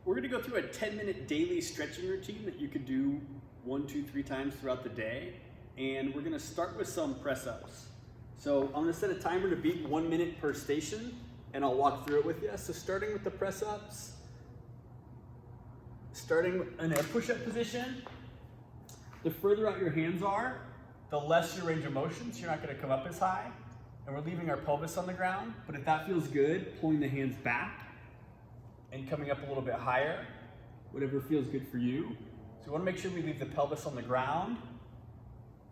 We're gonna go through a 10-minute daily stretching routine that you could do 1, 2, 3 times throughout the day. And we're gonna start with some press ups. So I'm gonna set a timer to beat 1 minute per station, and I'll walk through it with you. So starting with the press ups, starting in a push-up position, the further out your hands are, the less your range of motion, so you're not gonna come up as high. And we're leaving our pelvis on the ground, but if that feels good, pulling the hands back and coming up a little bit higher, whatever feels good for you. So we wanna make sure we leave the pelvis on the ground.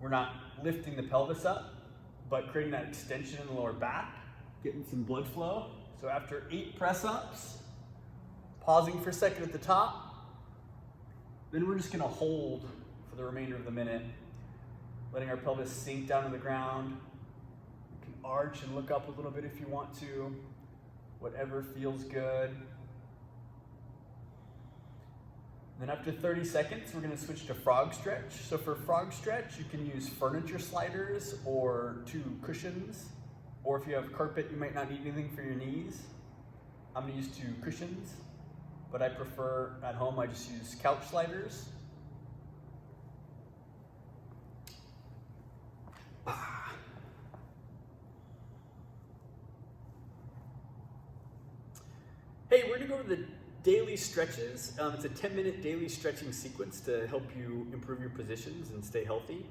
We're not lifting the pelvis up, but creating that extension in the lower back, getting some blood flow. So after 8 press ups, pausing for a second at the top, then we're just gonna hold for the remainder of the minute, letting our pelvis sink down to the ground. You can arch and look up a little bit if you want to, whatever feels good. Then after 30 seconds, we're gonna switch to frog stretch. So for frog stretch, you can use furniture sliders or 2 cushions. Or if you have carpet, you might not need anything for your knees. I'm gonna use 2 cushions, but I prefer at home, I just use couch sliders. Hey, we're gonna go over the daily stretches. It's a 10-minute daily stretching sequence to help you improve your positions and stay healthy.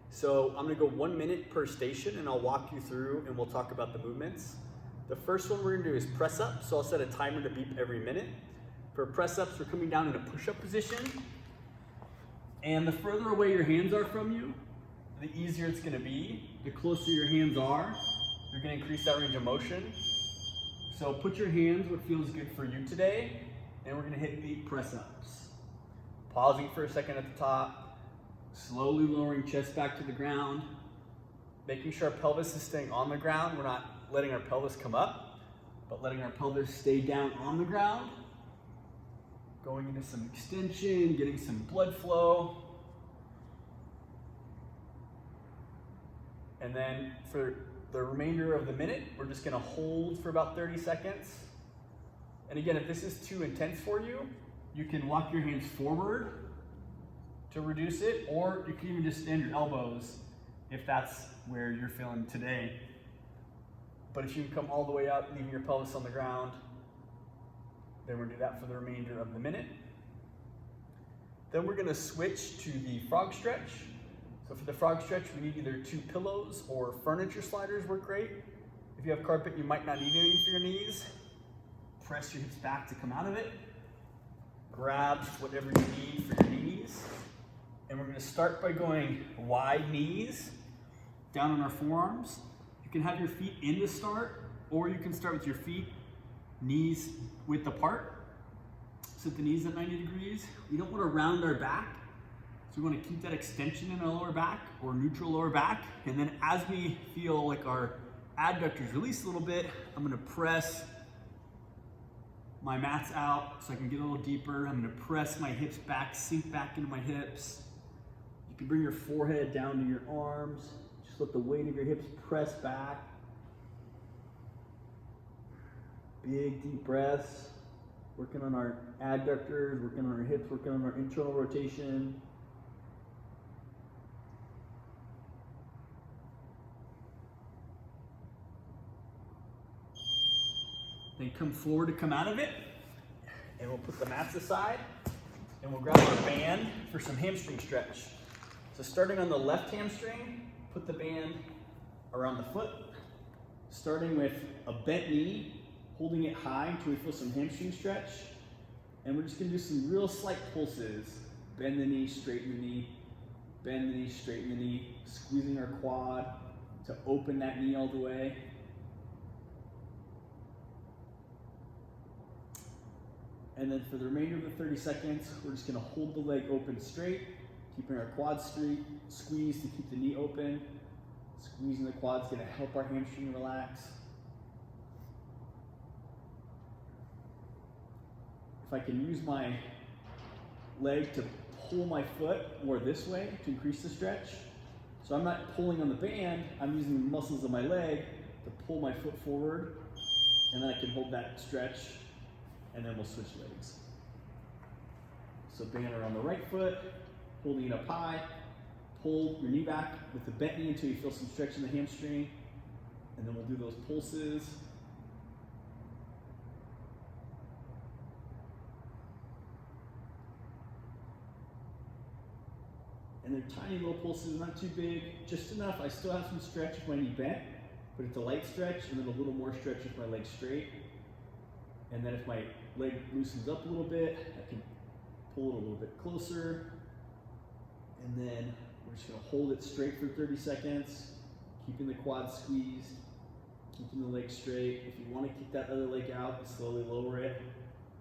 So I'm gonna go 1 minute per station, and I'll walk you through and we'll talk about the movements. The first one we're gonna do is press up. So I'll set a timer to beep every minute. For press ups, we're coming down in a push-up position. And the further away your hands are from you, the easier it's gonna be. The closer your hands are, you're gonna increase that range of motion. So put your hands what feels good for you today, and we're gonna hit 8 press ups. Pausing for a second at the top, slowly lowering chest back to the ground, making sure our pelvis is staying on the ground. We're not letting our pelvis come up, but letting our pelvis stay down on the ground. Going into some extension, getting some blood flow. And then for the remainder of the minute, we're just gonna hold for about 30 seconds. And again, if this is too intense for you, you can walk your hands forward to reduce it, or you can even just stand your elbows if that's where you're feeling today. But if you can come all the way up, leaving your pelvis on the ground, then we're gonna do that for the remainder of the minute. Then we're gonna switch to the frog stretch. So for the frog stretch, we need either 2 pillows or furniture sliders work great. If you have carpet, you might not need anything for your knees. Press your hips back to come out of it. Grab whatever you need for your knees. And we're gonna start by going wide knees, down on our forearms. You can have your feet in to start, or you can start with your feet, knees width apart. Set the knees at 90 degrees. We don't wanna round our back. So we want to keep that extension in our lower back or neutral lower back. And then as we feel like our adductors release a little bit, I'm going to press my mats out so I can get a little deeper. I'm going to press my hips back, sink back into my hips. You can bring your forehead down to your arms. Just let the weight of your hips press back. Big deep breaths. Working on our adductors, working on our hips, working on our internal rotation. Then come forward to come out of it, and we'll put the mats aside, and we'll grab our band for some hamstring stretch. So starting on the left hamstring, put the band around the foot, starting with a bent knee, holding it high until we feel some hamstring stretch, and we're just gonna do some real slight pulses. Bend the knee, straighten the knee, bend the knee, straighten the knee, squeezing our quad to open that knee all the way. And then for the remainder of the 30 seconds, we're just gonna hold the leg open straight, keeping our quads straight, squeeze to keep the knee open. Squeezing the quad's gonna help our hamstring relax. If I can use my leg to pull my foot more this way to increase the stretch. So I'm not pulling on the band, I'm using the muscles of my leg to pull my foot forward, and then I can hold that stretch, and then we'll switch legs. So band around the right foot, holding it up high, pull your knee back with the bent knee until you feel some stretch in the hamstring, and then we'll do those pulses. And they're tiny little pulses, not too big, just enough. I still have some stretch with my knee bent, but it's a light stretch, and then a little more stretch with my leg straight. And then if my leg loosens up a little bit, I can pull it a little bit closer. And then we're just gonna hold it straight for 30 seconds, keeping the quad squeezed, keeping the leg straight. If you wanna kick that other leg out and slowly lower it,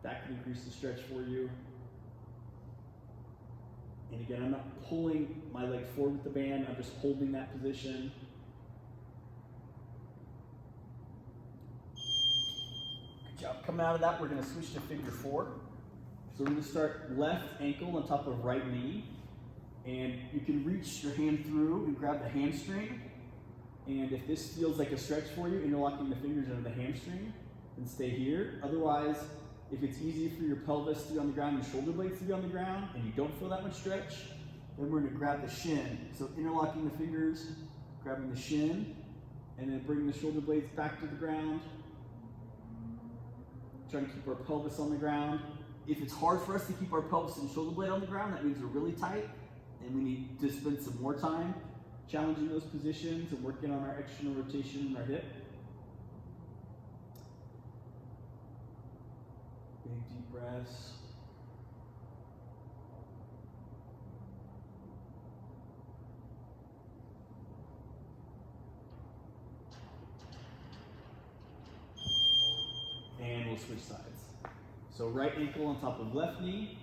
that can increase the stretch for you. And again, I'm not pulling my leg forward with the band, I'm just holding that position. Good job. Coming out of that, we're gonna switch to figure 4. So we're gonna start left ankle on top of right knee. And you can reach your hand through and grab the hamstring. And if this feels like a stretch for you, interlocking the fingers under the hamstring, then stay here. Otherwise, if it's easy for your pelvis to be on the ground and shoulder blades to be on the ground, and you don't feel that much stretch, then we're gonna grab the shin. So interlocking the fingers, grabbing the shin, and then bringing the shoulder blades back to the ground. Trying to keep our pelvis on the ground. If it's hard for us to keep our pelvis and shoulder blade on the ground, that means we're really tight, and we need to spend some more time challenging those positions and working on our external rotation in our hip. Big deep breaths. And we'll switch sides. So right ankle on top of left knee.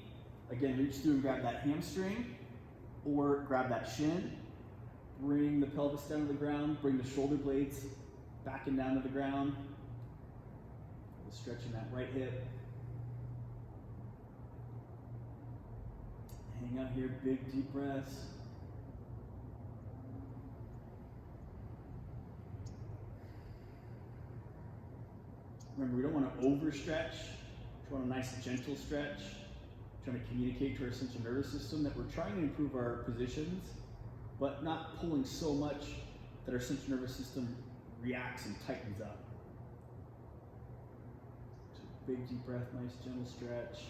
Again, reach through and grab that hamstring or grab that shin. Bring the pelvis down to the ground, bring the shoulder blades back and down to the ground. Stretching that right hip. Hang out here, big deep breaths. Remember, we don't want to overstretch. We want a nice gentle stretch. Trying to communicate to our central nervous system that we're trying to improve our positions, but not pulling so much that our central nervous system reacts and tightens up. So big deep breath, nice gentle stretch.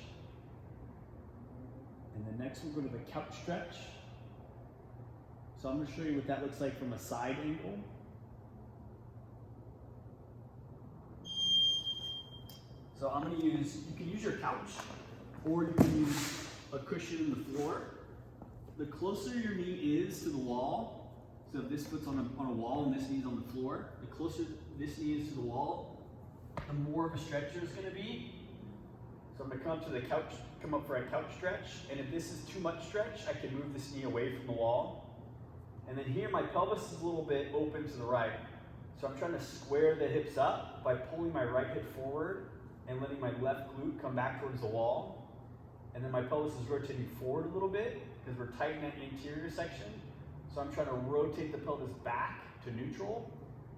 And then next we'll go to the couch stretch. So I'm going to show you what that looks like from a side angle. So I'm going to use, you can use your couch, or you can use a cushion in the floor. The closer your knee is to the wall, so if this foot's on a wall and this knee's on the floor, the closer this knee is to the wall, the more of a stretch there's going to be. So I'm going to come up to the couch, come up for a couch stretch, and if this is too much stretch, I can move this knee away from the wall. And then here my pelvis is a little bit open to the right. So I'm trying to square the hips up by pulling my right hip forward and letting my left glute come back towards the wall. And then my pelvis is rotating forward a little bit because we're tightening that anterior section. So I'm trying to rotate the pelvis back to neutral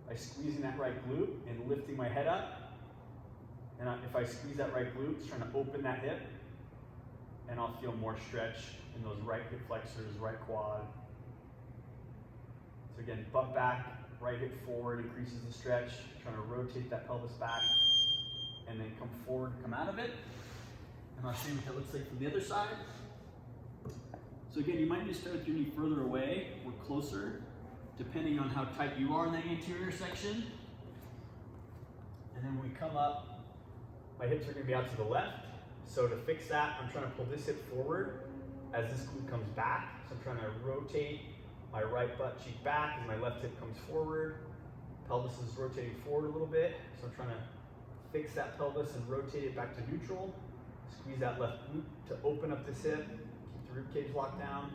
by squeezing that right glute and lifting my head up. And if I squeeze that right glute, it's trying to open that hip, and I'll feel more stretch in those right hip flexors, right quad. So again, butt back, right hip forward increases the stretch, trying to rotate that pelvis back, and then come forward, come out of it. And I'll show you what that looks like from the other side. So again, you might need to start with your knee further away or closer, depending on how tight you are in that anterior section. And then when we come up, my hips are going to be out to the left. So to fix that, I'm trying to pull this hip forward as this glute comes back. So I'm trying to rotate my right butt cheek back as my left hip comes forward. Pelvis is rotating forward a little bit. So I'm trying to fix that pelvis and rotate it back to neutral. Squeeze that left glute to open up this hip. Keep the ribcage locked down.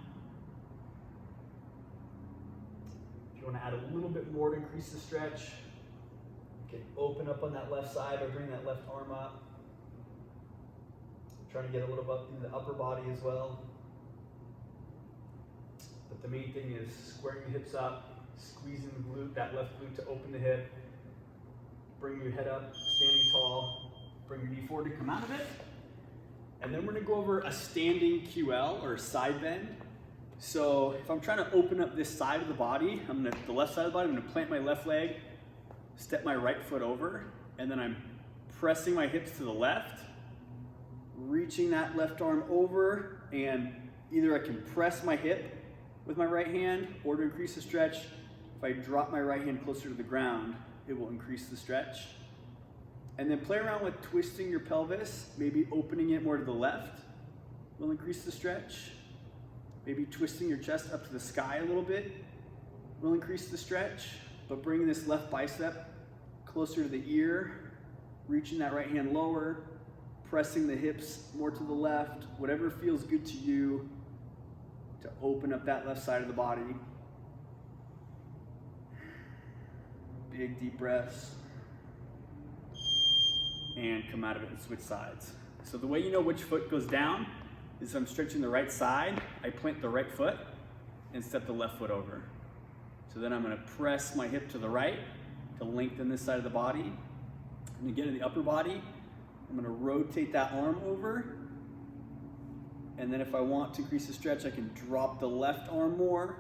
If you want to add a little bit more to increase the stretch, you can open up on that left side or bring that left arm up. Trying to get a little up in the upper body as well. But the main thing is squaring the hips up, squeezing the glute, that left glute to open the hip. Bring your head up, standing tall. Bring your knee forward to come out of it. And then we're gonna go over a standing QL or side bend. So if I'm trying to open up this side of the body, the left side of the body, I'm gonna plant my left leg, step my right foot over, and then I'm pressing my hips to the left, reaching that left arm over, and either I can press my hip with my right hand or to increase the stretch, if I drop my right hand closer to the ground, it will increase the stretch. And then play around with twisting your pelvis, maybe opening it more to the left will increase the stretch. Maybe twisting your chest up to the sky a little bit will increase the stretch, but bringing this left bicep closer to the ear, reaching that right hand lower, pressing the hips more to the left, whatever feels good to you to open up that left side of the body. Big deep breaths. And come out of it and switch sides. So the way you know which foot goes down is if I'm stretching the right side, I plant the right foot and step the left foot over. So then I'm gonna press my hip to the right to lengthen this side of the body. And again in the upper body, I'm gonna rotate that arm over. And then if I want to increase the stretch, I can drop the left arm more.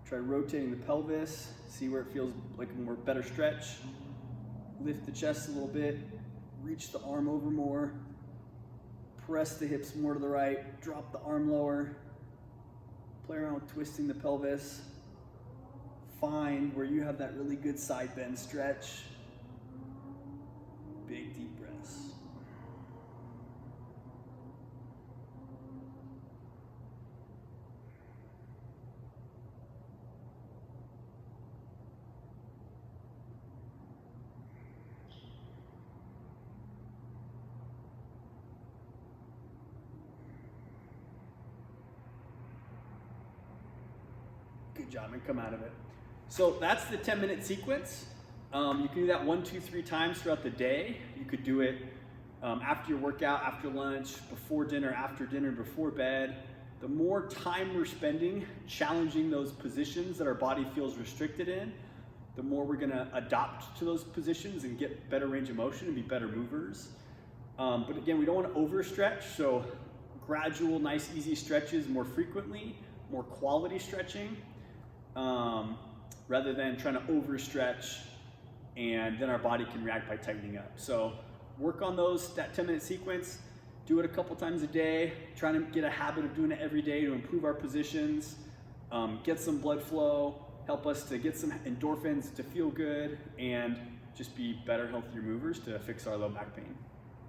Try rotating the pelvis, see where it feels like a more better stretch. Lift the chest a little bit, reach the arm over more, press the hips more to the right, drop the arm lower, play around with twisting the pelvis, find where you have that really good side bend stretch. Big deep breaths. Good job, and come out of it. So that's the 10-minute sequence. You can do that 1, 2, 3 times throughout the day. You could do it after your workout, after lunch, before dinner, after dinner, before bed. The more time we're spending challenging those positions that our body feels restricted in, the more we're gonna adopt to those positions and get better range of motion and be better movers. But again, we don't wanna overstretch, so gradual, nice, easy stretches more frequently, more quality stretching. Rather than trying to overstretch and then our body can react by tightening up. So work on that 10-minute sequence, do it a couple times a day, trying to get a habit of doing it every day to improve our positions, get some blood flow, help us to get some endorphins to feel good, and just be better, healthier movers to fix our low back pain.